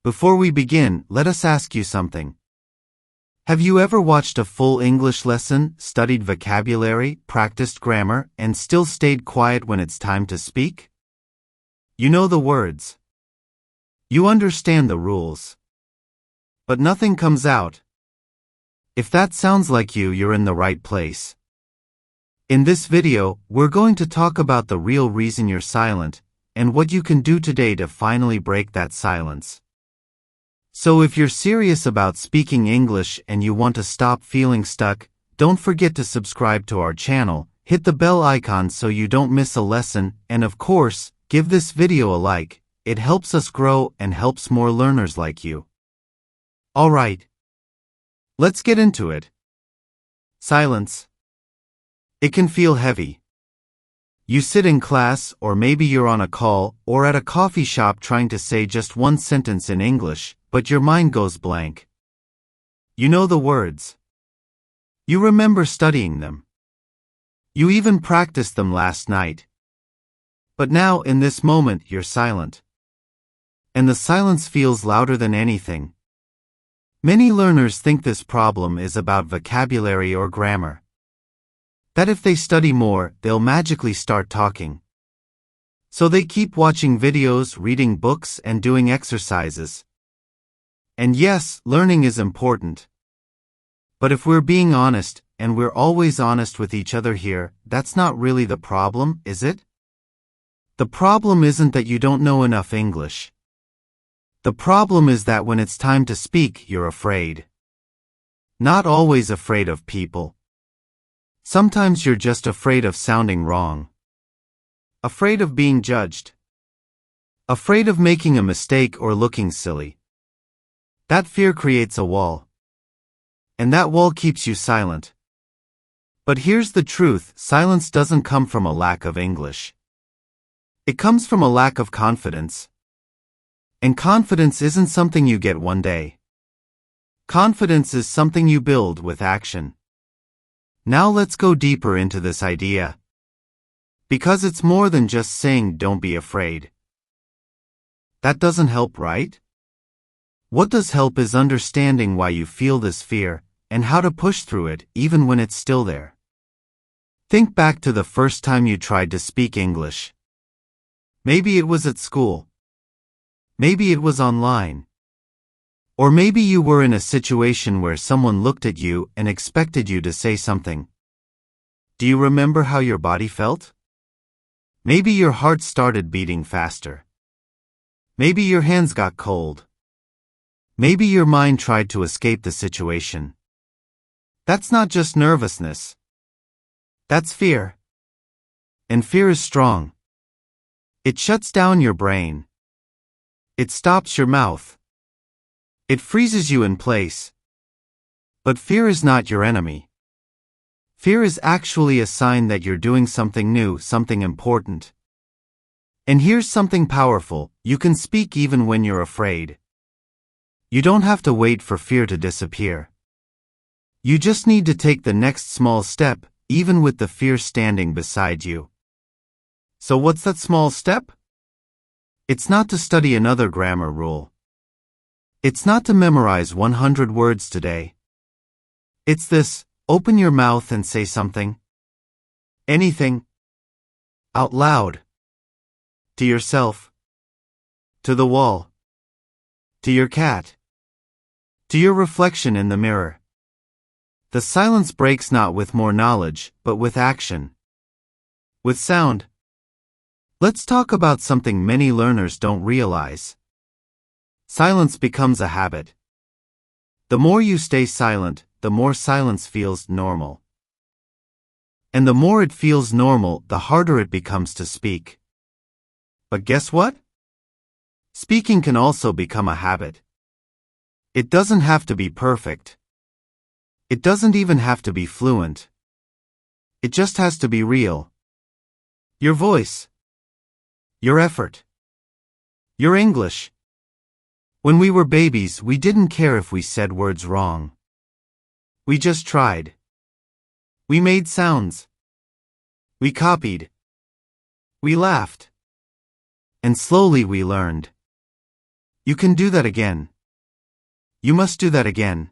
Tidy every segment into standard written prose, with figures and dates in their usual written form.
Before we begin, let us ask you something. Have you ever watched a full English lesson, studied vocabulary, practiced grammar, and still stayed quiet when it's time to speak? You know the words. You understand the rules. But nothing comes out. If that sounds like you, you're in the right place. In this video, we're going to talk about the real reason you're silent, and what you can do today to finally break that silence. So if you're serious about speaking English and you want to stop feeling stuck, don't forget to subscribe to our channel, hit the bell icon so you don't miss a lesson, and of course, give this video a like. It helps us grow and helps more learners like you. Alright. Let's get into it. Silence. It can feel heavy. You sit in class, or maybe you're on a call, or at a coffee shop trying to say just one sentence in English, but your mind goes blank. You know the words. You remember studying them. You even practiced them last night. But now, in this moment, you're silent. And the silence feels louder than anything. Many learners think this problem is about vocabulary or grammar. That if they study more, they'll magically start talking. So they keep watching videos, reading books, and doing exercises. And yes, learning is important. But if we're being honest, and we're always honest with each other here, that's not really the problem, is it? The problem isn't that you don't know enough English. The problem is that when it's time to speak, you're afraid. Not always afraid of people. Sometimes you're just afraid of sounding wrong. Afraid of being judged. Afraid of making a mistake or looking silly. That fear creates a wall. And that wall keeps you silent. But here's the truth, silence doesn't come from a lack of English. It comes from a lack of confidence. And confidence isn't something you get one day. Confidence is something you build with action. Now let's go deeper into this idea. Because it's more than just saying don't be afraid. That doesn't help, right? What does help is understanding why you feel this fear, and how to push through it, even when it's still there. Think back to the first time you tried to speak English. Maybe it was at school. Maybe it was online. Or maybe you were in a situation where someone looked at you and expected you to say something. Do you remember how your body felt? Maybe your heart started beating faster. Maybe your hands got cold. Maybe your mind tried to escape the situation. That's not just nervousness. That's fear. And fear is strong. It shuts down your brain. It stops your mouth. It freezes you in place. But fear is not your enemy. Fear is actually a sign that you're doing something new, something important. And here's something powerful, you can speak even when you're afraid. You don't have to wait for fear to disappear. You just need to take the next small step, even with the fear standing beside you. So what's that small step? It's not to study another grammar rule. It's not to memorize 100 words today. It's this, open your mouth and say something. Anything. Out loud. To yourself. To the wall. To your cat. To your reflection in the mirror. The silence breaks not with more knowledge, but with action. With sound. Let's talk about something many learners don't realize. Silence becomes a habit. The more you stay silent, the more silence feels normal. And the more it feels normal, the harder it becomes to speak. But guess what? Speaking can also become a habit. It doesn't have to be perfect. It doesn't even have to be fluent. It just has to be real. Your voice. Your effort. Your English. When we were babies, we didn't care if we said words wrong. We just tried. We made sounds. We copied. We laughed. And slowly we learned. You can do that again. You must do that again.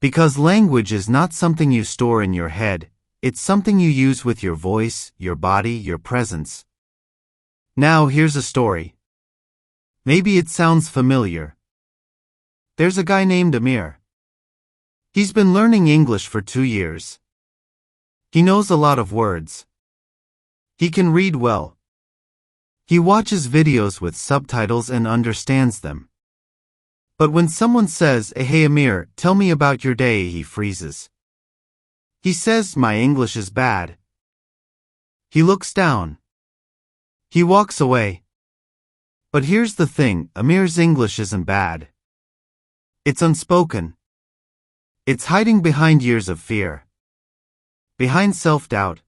Because language is not something you store in your head, it's something you use with your voice, your body, your presence. Now here's a story. Maybe it sounds familiar. There's a guy named Amir. He's been learning English for 2 years. He knows a lot of words. He can read well. He watches videos with subtitles and understands them. But when someone says, "Hey Amir, tell me about your day," he freezes. He says, "My English is bad." He looks down. He walks away. But here's the thing, Amir's English isn't bad. It's unspoken. It's hiding behind years of fear. Behind self-doubt.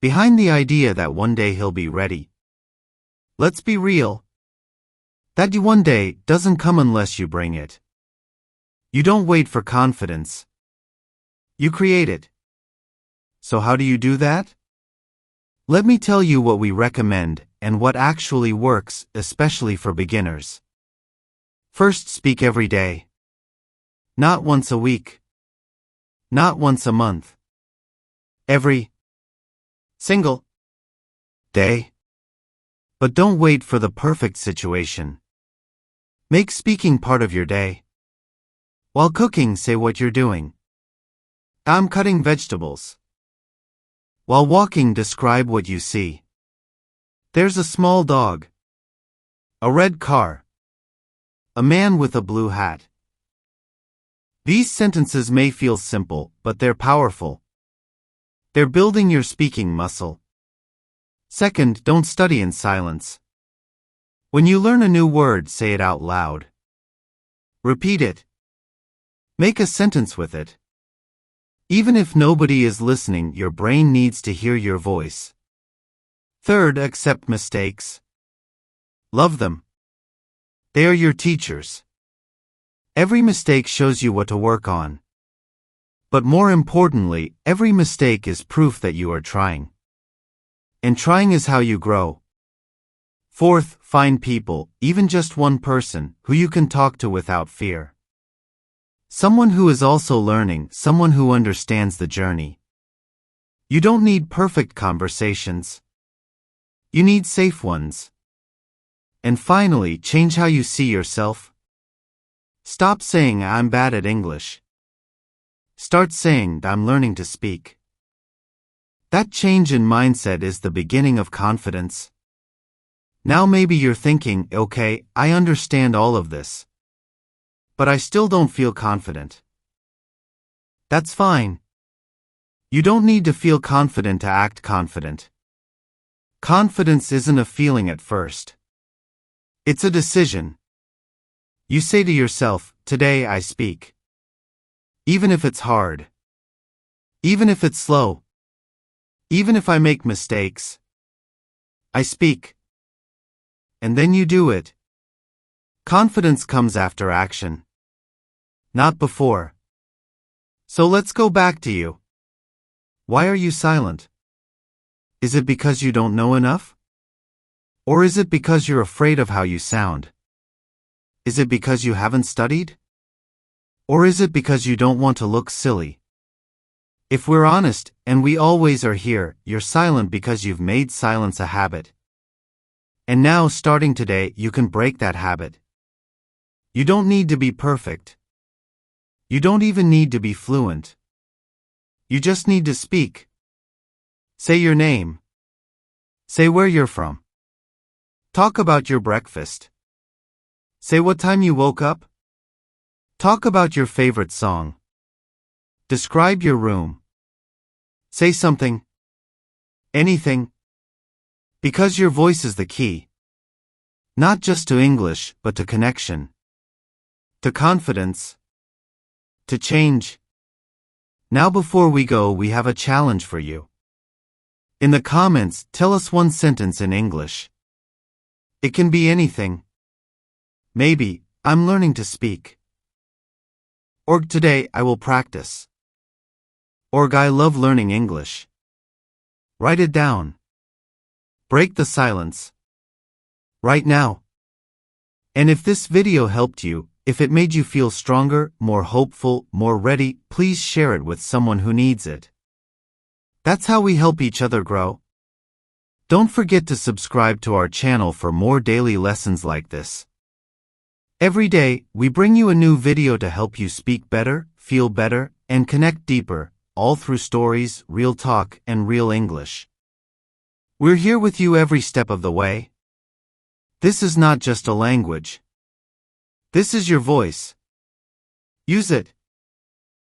Behind the idea that one day he'll be ready. Let's be real. That one day doesn't come unless you bring it. You don't wait for confidence. You create it. So how do you do that? Let me tell you what we recommend and what actually works, especially for beginners. First, speak every day. Not once a week. Not once a month. Every single day. But don't wait for the perfect situation. Make speaking part of your day. While cooking, say what you're doing. I'm cutting vegetables. While walking, describe what you see. There's a small dog. A red car. A man with a blue hat. These sentences may feel simple, but they're powerful. They're building your speaking muscle. Second, don't study in silence. When you learn a new word, say it out loud. Repeat it. Make a sentence with it. Even if nobody is listening, your brain needs to hear your voice. Third, accept mistakes. Love them. They are your teachers. Every mistake shows you what to work on. But more importantly, every mistake is proof that you are trying. And trying is how you grow. Fourth, find people, even just one person, who you can talk to without fear. Someone who is also learning, someone who understands the journey. You don't need perfect conversations. You need safe ones. And finally, change how you see yourself. Stop saying, "I'm bad at English." Start saying, "I'm learning to speak." That change in mindset is the beginning of confidence. Now maybe you're thinking, "Okay, I understand all of this. But I still don't feel confident." That's fine. You don't need to feel confident to act confident. Confidence isn't a feeling at first. It's a decision. You say to yourself, "Today I speak." Even if it's hard. Even if it's slow. Even if I make mistakes. I speak. And then you do it. Confidence comes after action. Not before. So let's go back to you. Why are you silent? Is it because you don't know enough? Or is it because you're afraid of how you sound? Is it because you haven't studied? Or is it because you don't want to look silly? If we're honest, and we always are here, you're silent because you've made silence a habit. And now, starting today, you can break that habit. You don't need to be perfect. You don't even need to be fluent. You just need to speak. Say your name. Say where you're from. Talk about your breakfast. Say what time you woke up. Talk about your favorite song. Describe your room. Say something. Anything. Because your voice is the key. Not just to English, but to connection. To confidence. To change. Now before we go, we have a challenge for you. In the comments, tell us one sentence in English. It can be anything. Maybe, "I'm learning to speak." Or, "Today I will practice." Or, "I love learning English." Write it down. Break the silence. Right now. And if this video helped you, if it made you feel stronger, more hopeful, more ready, please share it with someone who needs it. That's how we help each other grow. Don't forget to subscribe to our channel for more daily lessons like this. Every day, we bring you a new video to help you speak better, feel better, and connect deeper, all through stories, real talk, and real English. We're here with you every step of the way. This is not just a language. This is your voice. Use it.